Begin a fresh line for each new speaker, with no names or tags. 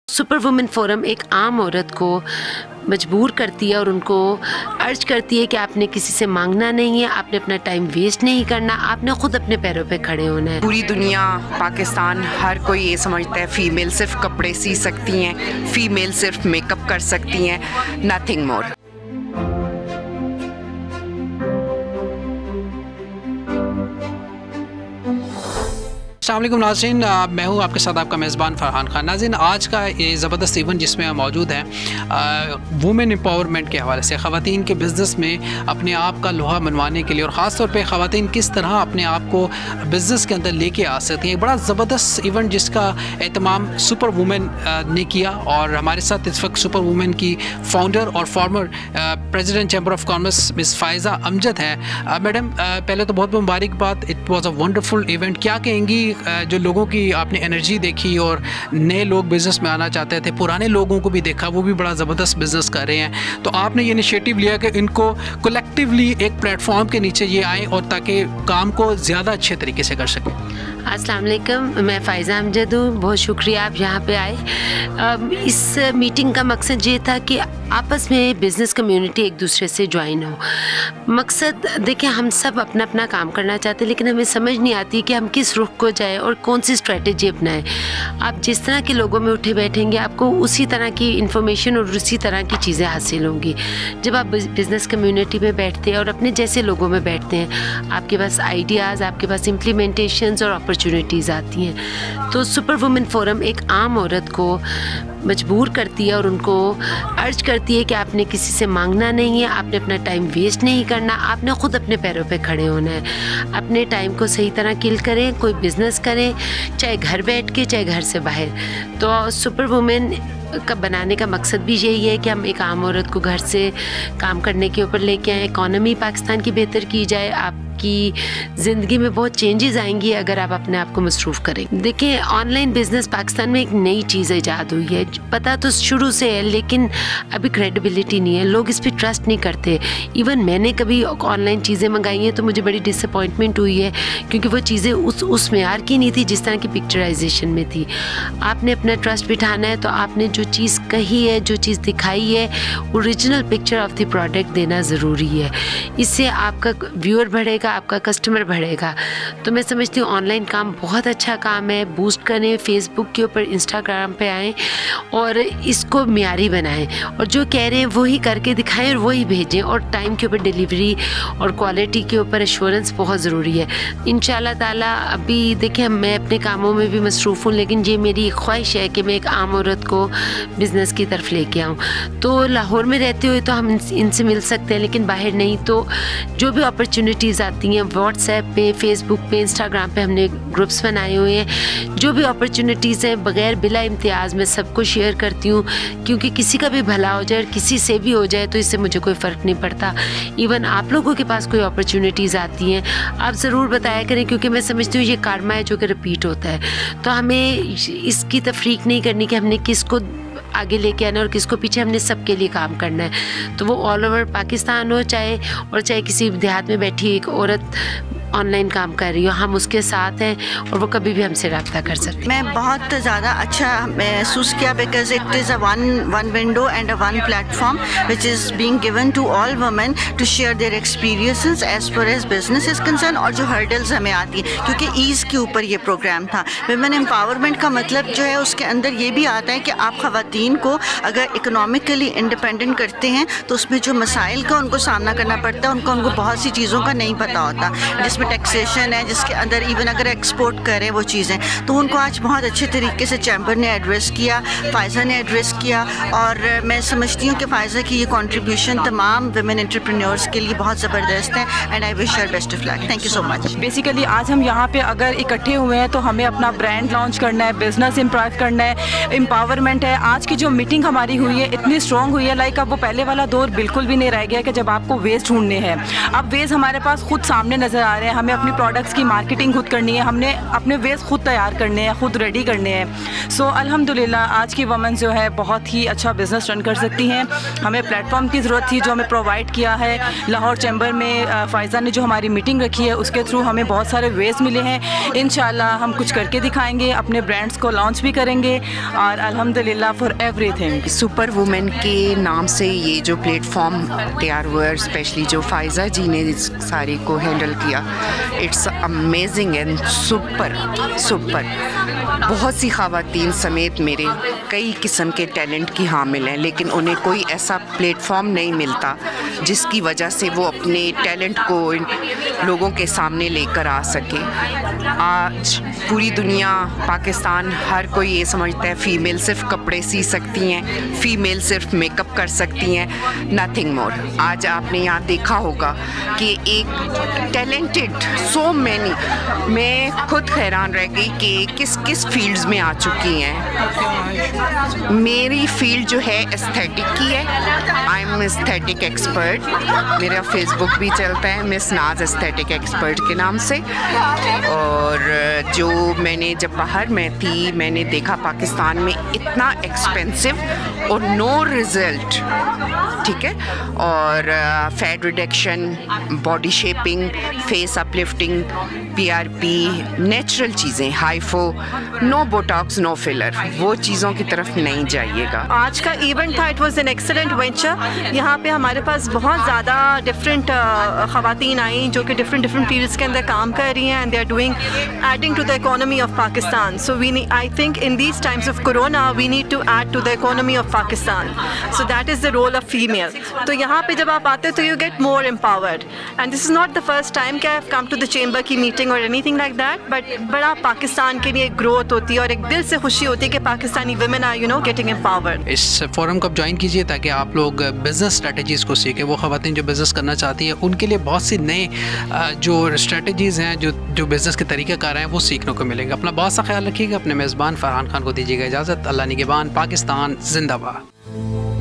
Super women forum एक आम औरत को मजबूर करती है और उनको अर्ज करती है कि आपने किसी से मांगना नहीं है, आपने अपना टाइम वेस्ट नहीं करना, आपने खुद अपने पैरों पे खड़े होना है।
पूरी दुनिया, पाकिस्तान, हर कोई ये समझता है फीमेल सिर्फ कपड़े सी सकती हैं, फीमेल सिर्फ मेकअप कर सकती हैं, नथिंग मोर।
अस्सलाम वालेकुम नाज़रीन, मैं हूं आपके साथ आपका मेज़बान फ़रहान खान। नाज़रीन, आज का ये ज़बरदस्त इवेंट जिसमें हम मौजूद हैं वुमेन एम्पावरमेंट के हवाले से, ख़वातीन के बिज़नेस में अपने आप का लोहा मनवाने के लिए और ख़ास तौर पे ख़वातीन किस तरह अपने आप को बिज़नेस के अंदर लेके आ सकती हैं। एक बड़ा ज़बरदस्त इवेंट जिसका एहतमाम सुपर वुमेन ने किया और हमारे साथ इस वक्त सुपर वुमेन की फ़ाउंडर और former president chamber of commerce miss Faiza Amjad हैं। मैडम, पहले तो बहुत मुबारकबाद, it was a wonderful event. क्या कहेंगी जो लोगों की आपने एनर्जी देखी और नए लोग बिज़नेस में आना चाहते थे, पुराने लोगों को भी देखा, वो भी बड़ा ज़बरदस्त बिज़नेस कर रहे हैं, तो आपने ये इनिशिएटिव लिया कि इनको कलेक्टिवली एक प्लेटफॉर्म के नीचे ये आएँ और ताकि काम को ज़्यादा अच्छे तरीके से कर सकें।
अस्सलाम वालेकुम, मैं फ़ायज़ा अमजद हूँ। बहुत शुक्रिया आप यहाँ पे आए। इस मीटिंग का मकसद ये था कि आपस में बिज़नेस कम्युनिटी एक दूसरे से ज्वाइन हो। मकसद देखिए, हम सब अपना अपना काम करना चाहते हैं, लेकिन हमें समझ नहीं आती कि हम किस रुख को जाए और कौन सी स्ट्रेटजी अपनाएं। आप जिस तरह के लोगों में उठे बैठेंगे, आपको उसी तरह की इन्फॉर्मेशन और उसी तरह की चीज़ें हासिल होंगी। जब आप बिज़नेस कम्युनिटी में बैठते हैं और अपने जैसे लोगों में बैठते हैं, आपके पास आइडियाज़, आपके पास इम्प्लीमेंटेशंस और अपॉर्चुनिटीज़ आती हैं। तो सुपर वुमेन फोरम एक आम औरत को मजबूर करती है और उनको अर्ज करती है कि आपने किसी से मांगना नहीं है, आपने अपना टाइम वेस्ट नहीं करना, आपने खुद अपने पैरों पे खड़े होना है। अपने टाइम को सही तरह किल करें, कोई बिज़नेस करें, चाहे घर बैठ के चाहे घर से बाहर। तो सुपर वुमेन का बनाने का मकसद भी यही है कि हम एक आम औरत को घर से काम करने के ऊपर लेके आएँ, इकॉनमी पाकिस्तान की बेहतर की जाए। आपकी ज़िंदगी में बहुत चेंजेस आएंगी अगर आप अपने आप को मसरूफ़ करें। देखिए, ऑनलाइन बिज़नेस पाकिस्तान में एक नई चीज़ ईजाद हुई है, पता तो शुरू से है, लेकिन अभी क्रेडिबिलिटी नहीं है, लोग इस पर ट्रस्ट नहीं करते। इवन मैंने कभी ऑनलाइन चीज़ें मंगाई हैं तो मुझे बड़ी डिसअपॉइंटमेंट हुई है, क्योंकि वो चीज़ें उस मेयार की नहीं थी जिस तरह की पिक्चराइजेशन में थी। आपने अपना ट्रस्ट बिठाना है तो आपने जो चीज़ कही है, जो चीज़ दिखाई है, original picture of the product देना ज़रूरी है। इससे आपका व्यूअर बढ़ेगा, आपका कस्टमर बढ़ेगा। तो मैं समझती हूँ ऑनलाइन काम बहुत अच्छा काम है। बूस्ट करें, फेसबुक के ऊपर, इंस्टाग्राम पे आएँ और इसको मियारी बनाएं और जो कह रहे हैं वही करके दिखाएं और वही भेजें। और टाइम के ऊपर डिलीवरी और क्वालिटी के ऊपर एश्योरेंस बहुत ज़रूरी है। इंशाल्लाह ताला अभी देखिए, मैं अपने कामों में भी मसरूफ़ हूँ, लेकिन ये मेरी ख्वाहिश है कि मैं एक आम औरत को बिज़नेस की तरफ लेके आऊँ। तो लाहौर में रहते हुए तो हम इनसे मिल सकते हैं, लेकिन बाहर नहीं। तो जो भी अपॉर्चुनिटीज़ आती हैं, व्हाट्सएप पे, फेसबुक पे, इंस्टाग्राम पे हमने ग्रुप्स बनाए हुए हैं। जो भी अपॉर्चुनिटीज़ हैं, बग़ैर बिला इम्तियाज़ मैं सबको शेयर करती हूँ, क्योंकि किसी का भी भला हो जाए और किसी से भी हो जाए तो इससे मुझे कोई फ़र्क नहीं पड़ता। इवन आप लोगों के पास कोई अपॉर्चुनिटीज़ आती हैं, आप ज़रूर बताया करें, क्योंकि मैं समझती हूँ ये कार्मा है जो कि रिपीट होता है। तो हमें इसकी तफरीक नहीं करनी कि हमने किसको आगे लेके आना और किसको पीछे, हमने सबके लिए काम करना है। तो वो ऑल ओवर पाकिस्तान हो चाहे किसी देहात में बैठी एक औरत ऑनलाइन काम कर रही हो, हम उसके साथ हैं और वो कभी भी हमसे रब्ता कर सकते हैं।
मैं बहुत ज़्यादा अच्छा महसूस किया, because it is a one window and a one platform which is being given to all women to share their experiences as far as business is concern, और जो हर्डल्स हमें आती हैं, क्योंकि ईज़ के ऊपर ये प्रोग्राम था। वुमेन एम्पावरमेंट का मतलब जो है उसके अंदर ये भी आता है कि आप ख़वातीन को अगर इकोनॉमिकली इंडिपेंडेंट करते हैं तो उसमें जो मसाइल का उनको सामना करना पड़ता है, उनको बहुत सी चीज़ों का नहीं पता होता, जिसमें टैक्सेशन है, जिसके अंदर इवन अगर एक्सपोर्ट करें वो चीज़ें, तो उनको आज बहुत अच्छे तरीके से चैम्बर ने एड्रेस किया, फ़ायज़ा ने एड्रेस किया। और मैं समझती हूँ कि फ़ायज़ा की ये कंट्रीब्यूशन तमाम वुमेन एंटरप्रेन्योर्स के लिए बहुत ज़बरदस्त है and I wish her best of luck. Thank you so much.
Basically आज हम यहाँ पे अगर इकट्ठे हुए हैं तो हमें अपना ब्रांड लॉन्च करना है, बिज़नेस इम्प्रूव करना है, एम्पावरमेंट है। आज की जो मीटिंग हमारी हुई है इतनी स्ट्रॉन्ग हुई है, लाइक अब वो पहले वाला दौर बिल्कुल भी नहीं रह गया कि जब आपको वेज ढूंढने हैं। अब वेज हमारे पास खुद सामने नज़र आ रहे हैं, हमें अपनी प्रोडक्ट्स की मार्केटिंग खुद करनी है, हमने अपने वेज खुद तैयार करने हैं, खुद रेडी करने हैं। सो अल्हम्दुलिल्लाह आज की वमन जो है बहुत ही अच्छा बिज़नेस रन कर सकती हैं। हमें प्लेटफॉर्म की ज़रूरत थी जो हमें प्रोवाइड किया है लाहौर चैम्बर में फ़ायज़ा ने जो हमारी मीटिंग रखी है उसके थ्रू हमें बहुत सारे वेज मिले हैं। इंशाल्लाह हम कुछ करके दिखाएंगे, अपने ब्रांड्स को लॉन्च भी करेंगे और अल्हम्दुलिल्लाह फॉर एवरीथिंग।
सुपर वुमेन के नाम से ये जो प्लेटफॉर्म तैयार हुआ है, स्पेशली जो फ़ायज़ा जी ने इस सारी को हैंडल किया, इट्स अमेजिंग एंड सुपर। बहुत सी ख़वातीन समेत मेरे कई किस्म के टैलेंट की हामिल हैं, लेकिन उन्हें कोई ऐसा प्लेटफॉर्म नहीं मिलता जिसकी वजह से वो अपने टैलेंट को लोगों के सामने लेकर आ सके। आज पूरी दुनिया, पाकिस्तान, हर कोई ये समझता है फ़ीमेल सिर्फ कपड़े सी सकती हैं, फ़ीमेल सिर्फ मेकअप कर सकती हैं, नथिंग मोर। आज आपने यहाँ देखा होगा कि एक टैलेंटेड सो मैनी, मैं खुद हैरान रह गई कि किस किस फील्ड्स में आ चुकी हैं। मेरी फील्ड जो है एस्थेटिक की है, आई एम एस्थेटिक एक्सपर्ट, मेरा फेसबुक भी चलता है मिस नाज एस्थेटिक एक्सपर्ट के नाम से। और जो मैंने जब बाहर में थी मैंने देखा पाकिस्तान में इतना एक्सपेंसिव और नो रिज़ल्ट, ठीक है। और fat reduction, body shaping, face uplifting, PRP, natural चीज़ें, हाइफो, नो बोटॉक्स, नो फिलर, वो चीज़ों की तरफ नहीं जाइएगा।
आज का इवेंट था, it was an excellent venture. यहाँ पे हमारे पास बहुत ज़्यादा डिफरेंट ख़वातीन आई जो कि डिफरेंट फील्ड्स के अंदर काम कर रही हैं and they are doing adding to the economy of Pakistan. So we I think in these times of corona we need to add to the economy of Pakistan, so that is the role of female. तो यहाँ पे जब आप आते हो तो you get more empowered and this is not the first time कि I have come to the chamber की मीटिंग और एनीथिंग लाइक दैट, बट बड़ा पाकिस्तान के लिए ग्रोथ होती है और एक दिल से खुशी होती है कि Pakistani women are getting empowered.
इस फोरम को आप ज्वाइन कीजिए ताकि आप लोग बिज़नेस स्ट्रेटजीज़ को सीखें। वो ख़वातीन जो बिज़नेस करना चाहती हैं उनके लिए बहुत सी नए जो स्ट्रेटजीज़ हैं, जो बिज़नेस के तरीक़ाकार हैं, वो सीखने को मिलेंगे। अपना बहुत सा ख्याल रखिएगा। अपने मेज़बान फ़रहान खान को दीजिएगा इजाज़त। अल्लाह निगहबान। पाकिस्तान जिंदाबाद।